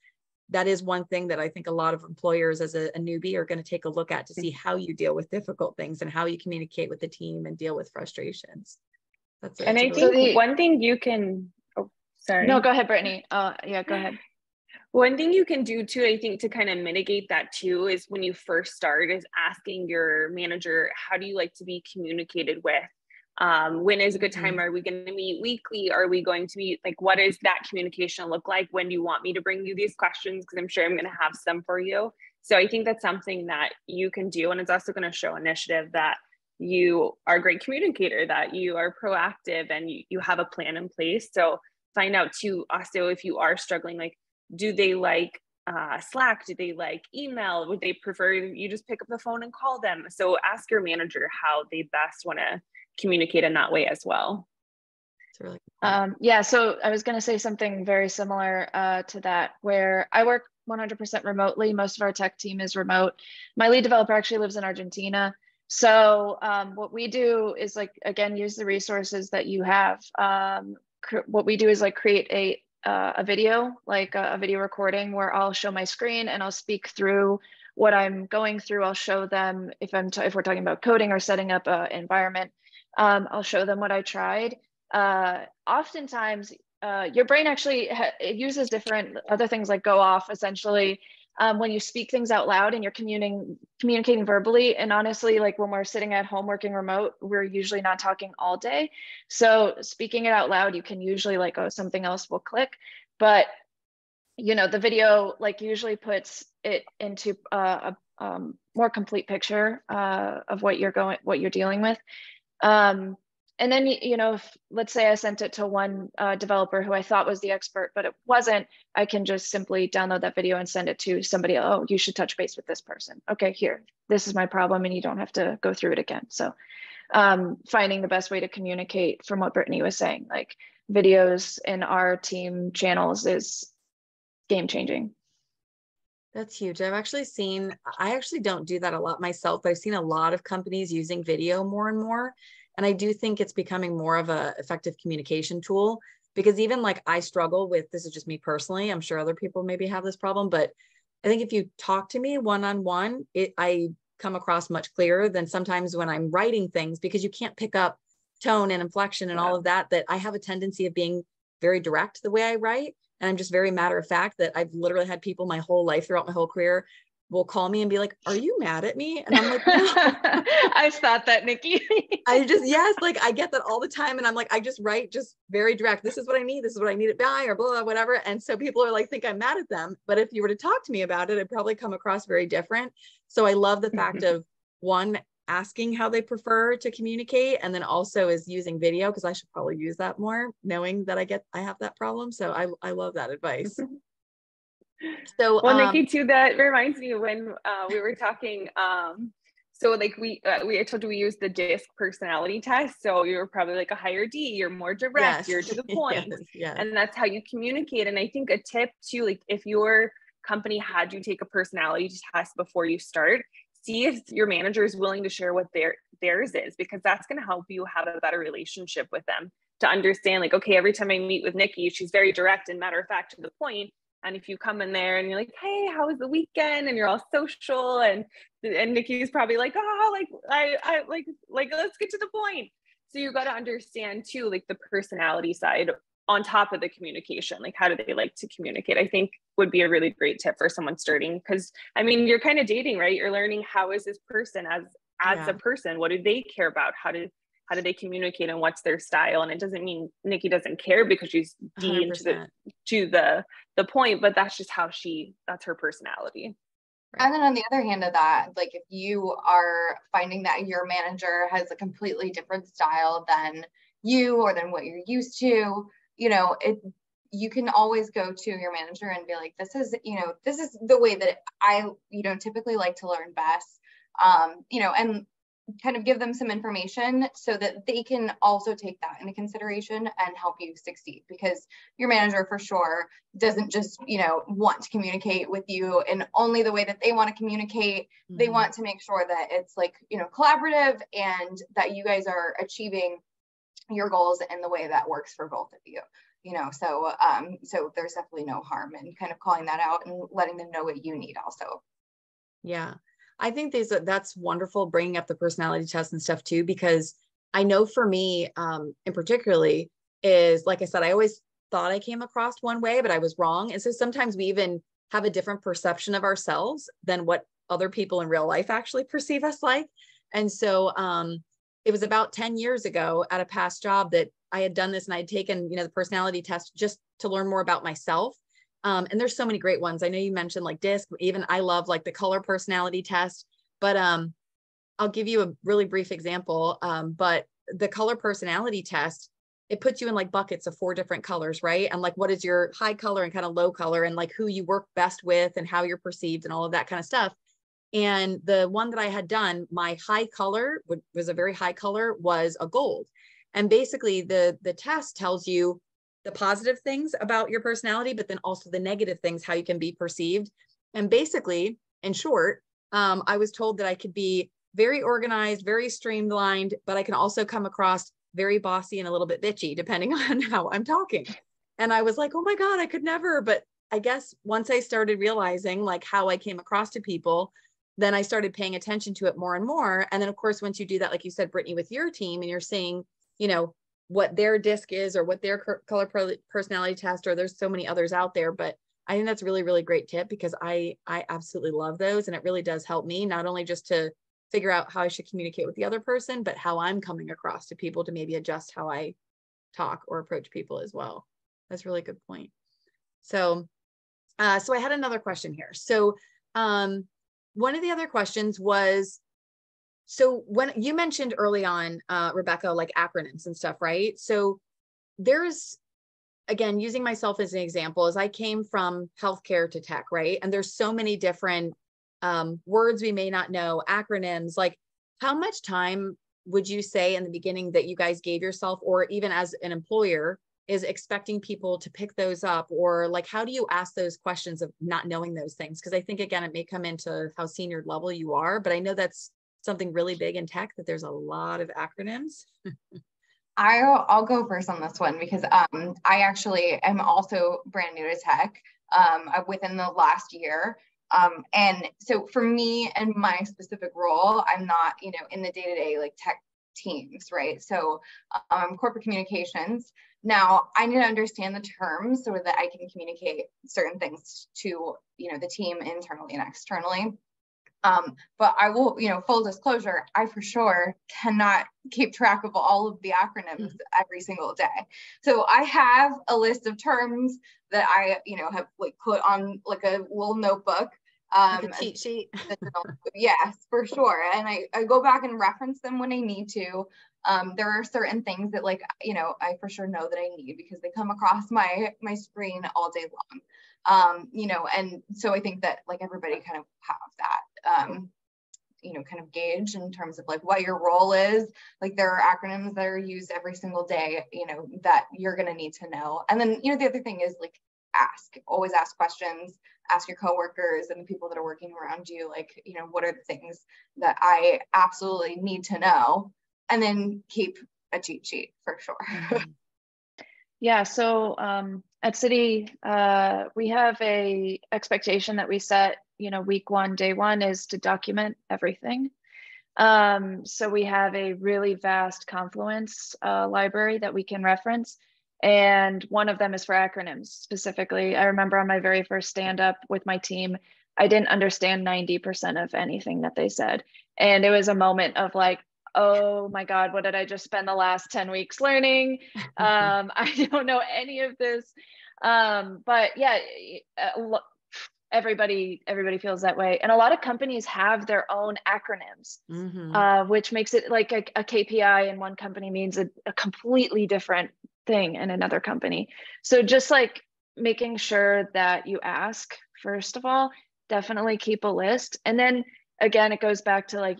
that is one thing that I think a lot of employers as a newbie are going to take a look at, to see how you deal with difficult things and how you communicate with the team and deal with frustrations. That's it. And I think one thing you can, sorry. No, go ahead, Brittany. Yeah, go ahead. One thing you can do too, I think, to kind of mitigate that too, is when you first start, is asking your manager, how do you like to be communicated with? When is a good time? Are we going to meet weekly? Are we going to meet, like, what does that communication look like? When do you want me to bring you these questions? Because I'm sure I'm going to have some for you. So I think that's something that you can do. And it's also going to show initiative that you are a great communicator, that you are proactive and you have a plan in place. So find out too, also, if you are struggling, like, do they like Slack? Do they like email? Would they prefer you just pick up the phone and call them? So ask your manager how they best want to communicate in that way as well. Really yeah, so I was going to say something very similar to that, where I work 100% remotely. Most of our tech team is remote. My lead developer actually lives in Argentina. So what we do is, like, again, use the resources that you have. What we do is like create a video, like a video recording, where I'll show my screen and I'll speak through what I'm going through. I'll show them if we're talking about coding or setting up an environment. I'll show them what I tried. Oftentimes, your brain actually it uses different other things, like go off essentially when you speak things out loud and you're communicating verbally. And honestly, like when we're sitting at home working remote, we're usually not talking all day. So speaking it out loud, you can usually like, oh, something else will click. But you know, the video like usually puts it into a more complete picture of what you're dealing with. And then, you know, if, let's say I sent it to one developer who I thought was the expert, but it wasn't, I can just simply download that video and send it to somebody else. Oh, you should touch base with this person. Okay, here, this is my problem, and you don't have to go through it again. So finding the best way to communicate, from what Brittany was saying, like videos in our team channels is game changing. That's huge. I actually don't do that a lot myself, but I've seen a lot of companies using video more and more. And I do think it's becoming more of an effective communication tool, because even like I struggle with, this is just me personally, I'm sure other people maybe have this problem, but I think if you talk to me one-on-one, I come across much clearer than sometimes when I'm writing things, because you can't pick up tone and inflection and all of that I have a tendency of being very direct the way I write. And I'm just very matter of fact that I've literally had people my whole life, throughout my whole career, will call me and be like, are you mad at me? And I'm like, no. I've thought that, Nikki. Yes, like I get that all the time. And I'm like, I just write just very direct. This is what I need. This is what I need it by, or blah, blah, whatever. And so people are like, think I'm mad at them. But if you were to talk to me about it, it'd probably come across very different. So I love the fact of, one, asking how they prefer to communicate, and then also is using video, because I should probably use that more, knowing that I have that problem. So I love that advice. So, well, Nikki, too, that reminds me when we were talking. So like I told you we use the DISC personality test. So you're probably like a higher D, you're more direct, yes. you're to the point, yes. And that's how you communicate. And I think a tip too, like if your company had you take a personality test before you start, see if your manager is willing to share what theirs is, because that's going to help you have a better relationship with them, to understand like, okay, every time I meet with Nikki, she's very direct and matter of fact to the point. And if you come in there and you're like, hey, how was the weekend? And you're all social, and Nikki's probably like, oh, like I like let's get to the point. So you got to understand too, like the personality side on top of the communication. Like, how do they like to communicate? I think would be a really great tip for someone starting, because I mean, you're kind of dating, right? You're learning, how is this person as a person? What do they care about? How do they communicate, and what's their style? And it doesn't mean Nikki doesn't care because she's D to the point, but that's just how that's her personality. Right. And then on the other hand of that, like if you are finding that your manager has a completely different style than you, or than what you're used to, you know, you can always go to your manager and be like, this is the way that I, typically like to learn best, and kind of give them some information so that they can also take that into consideration and help you succeed, because your manager for sure doesn't just, want to communicate with you in only the way that they want to communicate. Mm-hmm. They want to make sure that it's like, collaborative, and that you guys are achieving your goals in the way that works for both of you. So there's definitely no harm in kind of calling that out and letting them know what you need also. Yeah. I think that's wonderful, bringing up the personality test and stuff too, because I know for me, in particularly, is, like I said, I always thought I came across one way, but I was wrong. And so sometimes we even have a different perception of ourselves than what other people in real life actually perceive us like. And so it was about 10 years ago at a past job that I had done this, and I had taken, the personality test just to learn more about myself. And there's so many great ones. I know you mentioned like DISC, even I love like the color personality test, but I'll give you a really brief example, but the color personality test, it puts you in like buckets of 4 different colors, right? And like, what is your high color and kind of low color, and like who you work best with and how you're perceived and all of that kind of stuff. And the one that I had done, my high color was a very high color, was a gold. And basically the test tells you the positive things about your personality, but then also the negative things, how you can be perceived. And basically, in short, I was told that I could be very organized, very streamlined, but I can also come across very bossy and a little bit bitchy, depending on how I'm talking. And I was like, oh my God, I could never. But I guess once I started realizing like how I came across to people, then I started paying attention to it more and more. And then of course, once you do that, like you said, Brittany, with your team, and you're seeing, you know, what their DISC is or what their color personality test, or there's so many others out there. But I think that's a really, really great tip, because I absolutely love those. And it really does help me, not only just to figure out how I should communicate with the other person, but how I'm coming across to people, to maybe adjust how I talk or approach people as well. That's a really good point. So, so I had another question here. So one of the other questions was, so when you mentioned early on, Rebecca, like acronyms and stuff, right? So there's, again, using myself as an example, as I came from healthcare to tech, right? And there's so many different words we may not know, acronyms. Like, how much time would you say in the beginning that you guys gave yourself, or even as an employer, is expecting people to pick those up? Or like, how do you ask those questions of not knowing those things? Because I think, again, it may come into how senior level you are, but I know that's something really big in tech, that there's a lot of acronyms. I'll go first on this one, because I actually am also brand new to tech within the last year. And so for me and my specific role, I'm not, you know, in the day-to-day like tech teams, right? So corporate communications. Now I need to understand the terms so that I can communicate certain things to, you know, the team internally and externally. But I will, you know, full disclosure, I for sure cannot keep track of all of the acronyms every single day. So I have a list of terms that I, you know, have like put on like a little notebook. Like a cheat sheet. Yes, for sure. And I go back and reference them when I need to. There are certain things that, like, you know, I for sure know that I need because they come across my screen all day long. You know, and so I think that like everybody kind of have that, you know, kind of gauge in terms of like what your role is. Like there are acronyms that are used every single day, you know, that you're going to need to know. And then, you know, the other thing is like always ask questions, ask your coworkers and the people that are working around you, like, you know, what are the things that I absolutely need to know? And then keep a cheat sheet for sure. Yeah, so at Citi, we have a expectation that we set, you know, week 1, day 1 is to document everything. So we have a really vast Confluence library that we can reference. And one of them is for acronyms specifically. I remember on my very first stand-up with my team, I didn't understand 90% of anything that they said. And it was a moment of like, oh my God, what did I just spend the last 10 weeks learning? I don't know any of this. But yeah, everybody feels that way. And a lot of companies have their own acronyms, which makes it like a KPI in one company means a completely different thing in another company. So just like making sure that you ask, first of all, definitely keep a list. And then again, it goes back to like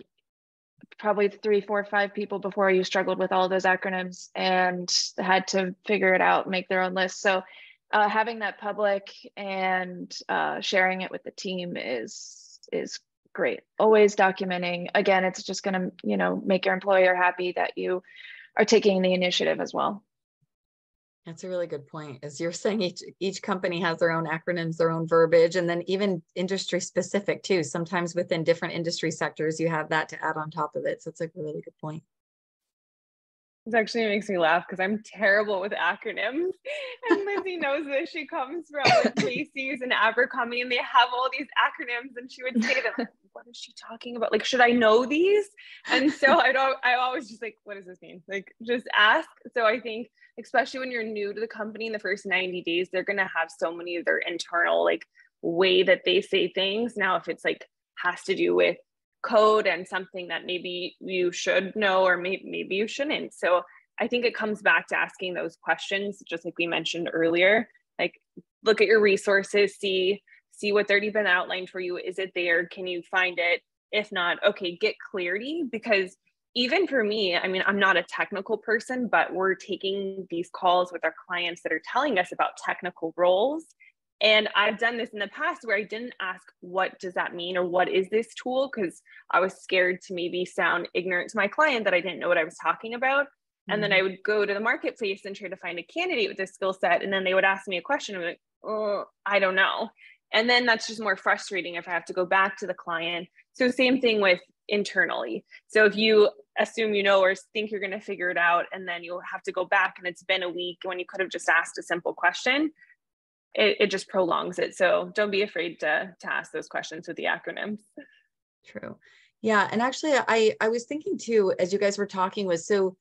probably 3, 4, 5 people before you struggled with all those acronyms and had to figure it out, make their own list. So having that public and sharing it with the team is great. Always documenting. Again, it's just going to, you know, make your employer happy that you are taking the initiative as well. That's a really good point. As you're saying, each company has their own acronyms, their own verbiage, and then even industry specific too. Sometimes within different industry sectors, you have that to add on top of it. So it's like a really good point. It actually makes me laugh because I'm terrible with acronyms. And Lizzie knows this. She comes from like Macy's and Abercrombie, and they have all these acronyms. And she would say that, what is she talking about? Like, should I know these? And so I always just like, what does this mean? Like, just ask. So I think, especially when you're new to the company in the first 90 days, they're going to have so many of their internal like way that they say things. Now, if it's like has to do with code and something that maybe you should know or maybe you shouldn't. So I think it comes back to asking those questions, just like we mentioned earlier. Like, look at your resources, see what's already been outlined for you. Is it there? Can you find it? If not, okay, get clarity. Because even for me, I mean, I'm not a technical person, but we're taking these calls with our clients that are telling us about technical roles. And I've done this in the past where I didn't ask, what does that mean? Or what is this tool? Because I was scared to maybe sound ignorant to my client, that I didn't know what I was talking about. And then I would go to the marketplace and try to find a candidate with this skill set. And then they would ask me a question. I'm like, oh, I don't know. And then that's just more frustrating if I have to go back to the client. So same thing with internally. So if you assume you know or think you're going to figure it out, and then you'll have to go back and it's been a week when you could have just asked a simple question, it just prolongs it. So don't be afraid to ask those questions with the acronyms. True. Yeah. And actually, I was thinking too, as you guys were talking, was, so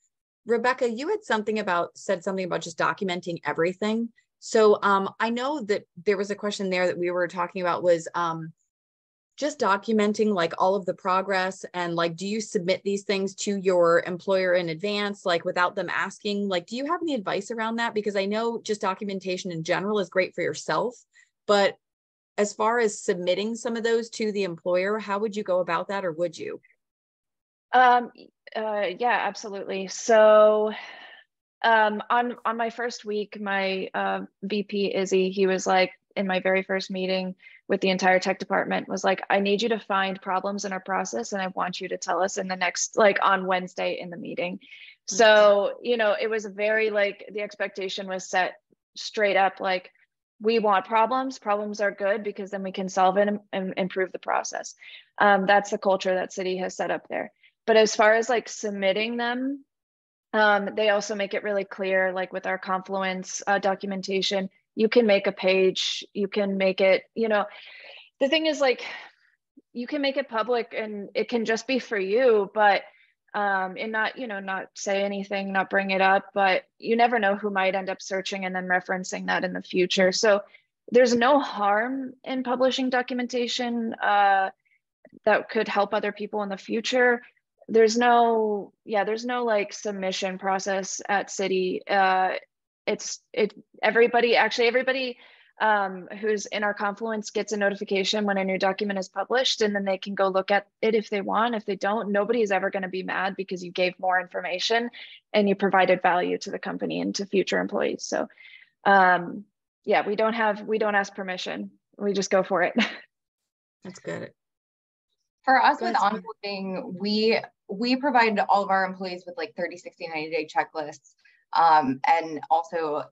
Rebecca, you had said something about just documenting everything. So I know that there was a question there that we were talking about was just documenting like all of the progress, and like, do you submit these things to your employer in advance, like without them asking? Like, do you have any advice around that? Because I know just documentation in general is great for yourself, but as far as submitting some of those to the employer, how would you go about that, or would you? Yeah, absolutely. So on my first week, my VP Izzy, he was like, in my very first meeting with the entire tech department, was like, I need you to find problems in our process, and I want you to tell us in the next, like on Wednesday in the meeting. So, you know, it was a very, like, the expectation was set straight up, like, we want problems. Problems are good because then we can solve it and improve the process. That's the culture that City has set up there. But as far as like submitting them, they also make it really clear, like with our Confluence documentation, you can make a page, you can make it, you know, the thing is, like, you can make it public and it can just be for you, but and not, you know, not say anything, not bring it up, but you never know who might end up searching and then referencing that in the future. So there's no harm in publishing documentation that could help other people in the future. There's no like submission process at City. Everybody who's in our Confluence gets a notification when a new document is published, and then they can go look at it if they want. If they don't, nobody's ever going to be mad because you gave more information and you provided value to the company and to future employees. So yeah, we don't ask permission. We just go for it. That's good. For us with onboarding, we provide all of our employees with like 30, 60, 90-day checklists. And also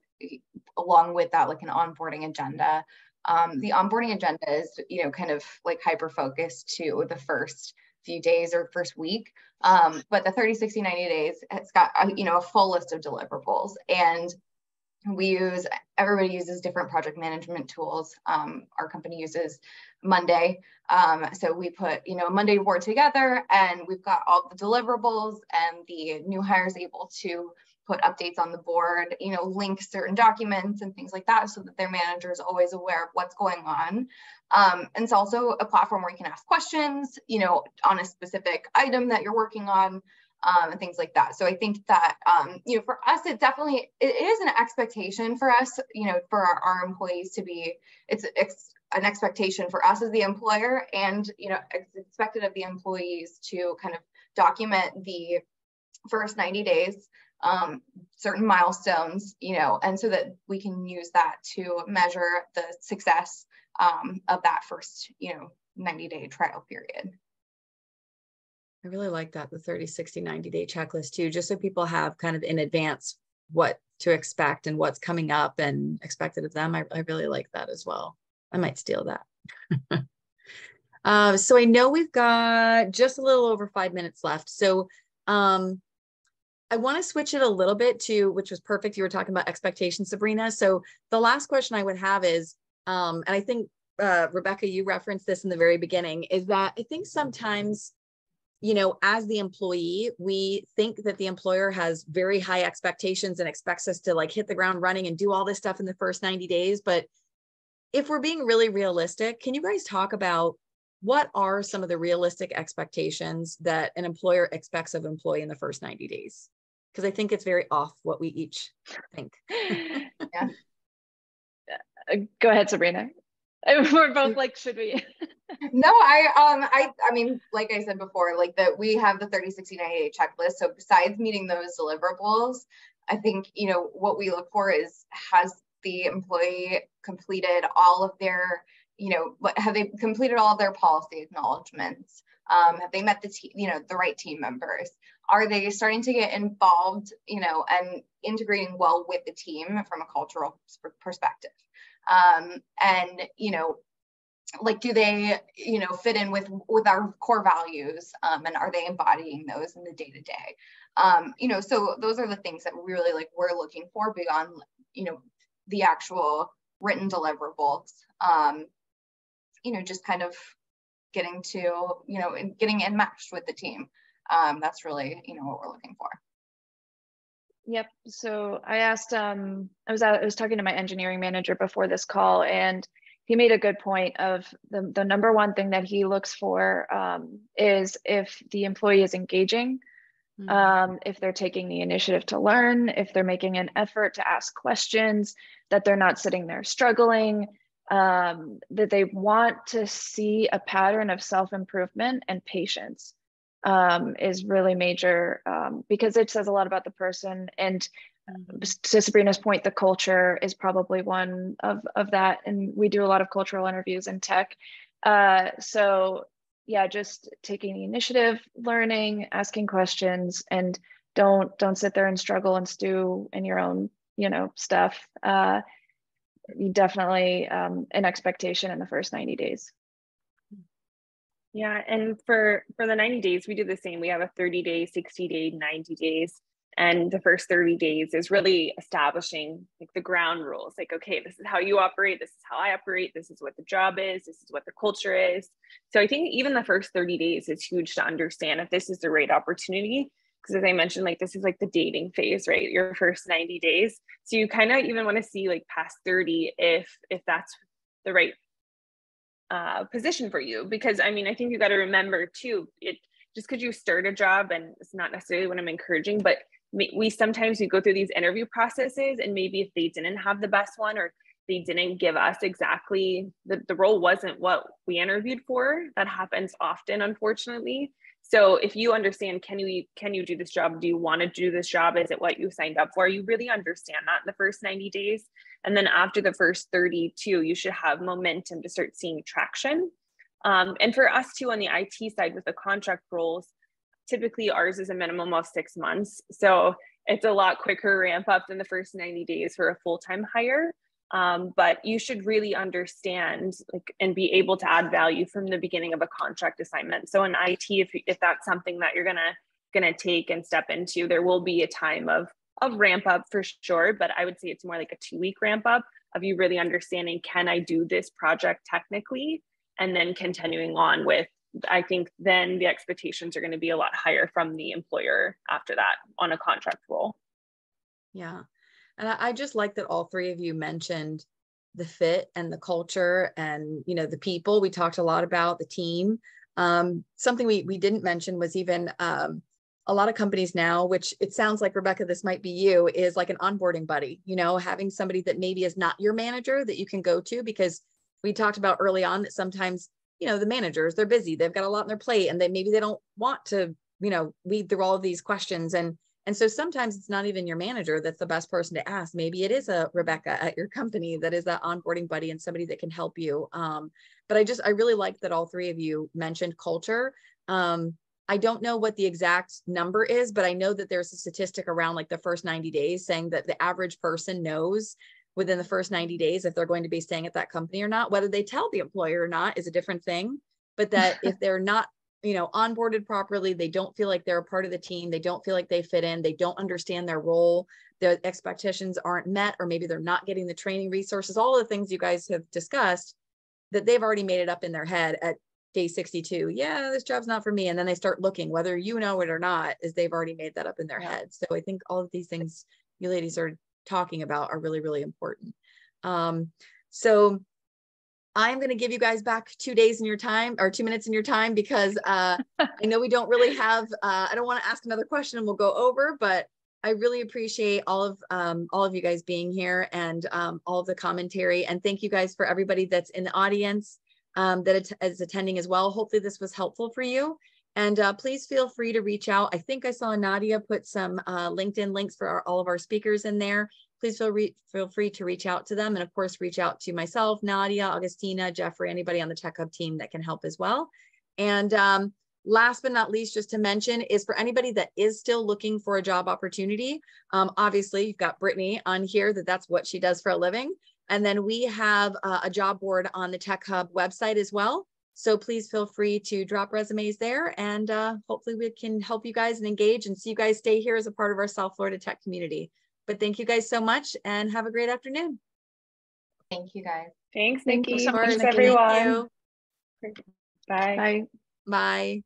along with that, like an onboarding agenda. The onboarding agenda is, you know, kind of like hyper-focused to the first few days or first week. But the 30, 60, 90 days, it's got, you know, a full list of deliverables. And everybody uses different project management tools. Our company uses Monday. So we put, you know, a Monday board together, and we've got all the deliverables, and the new hire is able to put updates on the board, you know, link certain documents and things like that, so that their manager is always aware of what's going on. And it's also a platform where you can ask questions, you know, on a specific item that you're working on. And things like that. So I think that, you know, for us, it is an expectation for us, you know, for our employees to be, it's an expectation for us as the employer, and, you know, it's expected of the employees to kind of document the first 90 days, certain milestones, you know, and so that we can use that to measure the success of that first, you know, 90-day trial period. I really like that, the 30, 60, 90-day checklist too, just so people have kind of in advance what to expect and what's coming up and expected of them. I really like that as well. I might steal that. So I know we've got just a little over 5 minutes left. So I want to switch it a little bit to, which was perfect, you were talking about expectations, Sabrina. So the last question I would have is, and I think Rebecca, you referenced this in the very beginning, is that I think sometimes, you know, as the employee, we think that the employer has very high expectations and expects us to like hit the ground running and do all this stuff in the first 90 days. But if we're being really realistic, can you guys talk about what are some of the realistic expectations that an employer expects of employee in the first 90 days? Because I think it's very off what we each think. Yeah. Go ahead, Sabrina. We're both like, should we? No, I mean, like I said before, like that we have the 30, 60, 90-day checklist. So besides meeting those deliverables, I think, you know, what we look for is, has the employee completed all of their, you know, have they completed all of their policy acknowledgements? Have they met the team, you know, the right team members? Are they starting to get involved, you know, and integrating well with the team from a cultural perspective? And, you know, like, do they, you know, fit in with our core values, and are they embodying those in the day-to-day? You know, so those are the things that really, like, we're looking for beyond, you know, the actual written deliverables. You know, just kind of getting to, you know, getting enmeshed with the team. That's really, you know, what we're looking for. Yep. So I asked, I was talking to my engineering manager before this call, and he made a good point of the number one thing that he looks for is if the employee is engaging, if they're taking the initiative to learn, if they're making an effort to ask questions, that they're not sitting there struggling, that they want to see a pattern of self-improvement and patience is really major, because it says a lot about the person. And to Sabrina's point, the culture is probably one of that. And we do a lot of cultural interviews in tech. So yeah, just taking the initiative, learning, asking questions, and don't sit there and struggle and stew in your own, you know, stuff. Definitely an expectation in the first 90 days. Yeah, and for the 90 days, we do the same. We have a 30-day, 60-day, 90 days. And the first 30 days is really establishing like the ground rules. Like, okay, this is how you operate. This is how I operate. This is what the job is. This is what the culture is. So I think even the first 30 days is huge to understand if this is the right opportunity. Because as I mentioned, like this is like the dating phase, right? Your first 90 days. So you kind of even want to see like past 30 if that's the right position for you. Because I mean, I think you got to remember too, it just because you start a job, and it's not necessarily what I'm encouraging, but we sometimes go through these interview processes, and maybe if they didn't have the best one, or they didn't give us exactly the role wasn't what we interviewed for. That happens often, unfortunately. So if you understand, can you do this job? Do you want to do this job? Is it what you signed up for? You really understand that in the first 90 days. And then after the first 32, you should have momentum to start seeing traction. And for us too, on the IT side with the contract roles, typically ours is a minimum of 6 months. So it's a lot quicker ramp up than the first 90 days for a full-time hire. But you should really understand like and be able to add value from the beginning of a contract assignment. So in IT, if that's something that you're gonna take and step into, there will be a time of ramp up for sure. But I would say it's more like a 2-week ramp up of you really understanding, can I do this project technically? And then continuing on with, I think then the expectations are going to be a lot higher from the employer after that on a contract role. Yeah. And I just like that all three of you mentioned the fit and the culture and, you know, the people. We talked a lot about the team. Something we didn't mention was even a lot of companies now, which it sounds like, Rebecca, this might be you, is like an onboarding buddy, you know, having somebody that maybe is not your manager that you can go to, because we talked about early on that sometimes, you know, the managers, they're busy, they've got a lot on their plate, and maybe they don't want to, you know, weed through all of these questions. And so sometimes it's not even your manager that's the best person to ask. Maybe it is a Rebecca at your company that is that onboarding buddy and somebody that can help you. But I really like that all three of you mentioned culture. I don't know what the exact number is, but I know that there's a statistic around like the first 90 days saying that the average person knows within the first 90 days if they're going to be staying at that company or not. Whether they tell the employer or not is a different thing, but that if they're not, you know, onboarded properly, they don't feel like they're a part of the team, they don't feel like they fit in, they don't understand their role, their expectations aren't met, or maybe they're not getting the training resources, all the things you guys have discussed, that they've already made it up in their head at day 62. Yeah, this job's not for me. And then they start looking, whether you know it or not, is they've already made that up in their head. So I think all of these things you ladies are talking about are really, really important. So I'm going to give you guys back 2 days in your time, or 2 minutes in your time, because I know we don't really have, I don't want to ask another question and we'll go over, but I really appreciate all of you guys being here, and all of the commentary. And thank you guys for everybody that's in the audience that is attending as well. Hopefully this was helpful for you. And please feel free to reach out. I think I saw Nadia put some LinkedIn links for all of our speakers in there. Please feel free to reach out to them. And of course, reach out to myself, Nadia, Augustina, Jeffrey, anybody on the Tech Hub team that can help as well. And last but not least, just to mention, is for anybody that is still looking for a job opportunity, obviously you've got Brittany on here, that's what she does for a living. And then we have a job board on the Tech Hub website as well. So please feel free to drop resumes there, and hopefully we can help you guys and engage and see you guys stay here as a part of our South Florida tech community. But thank you guys so much, and have a great afternoon. Thank you, guys. Thanks, Nikki. Thank you so much, Thanks, Nikki. everyone. Thank you. Bye. Bye. Bye.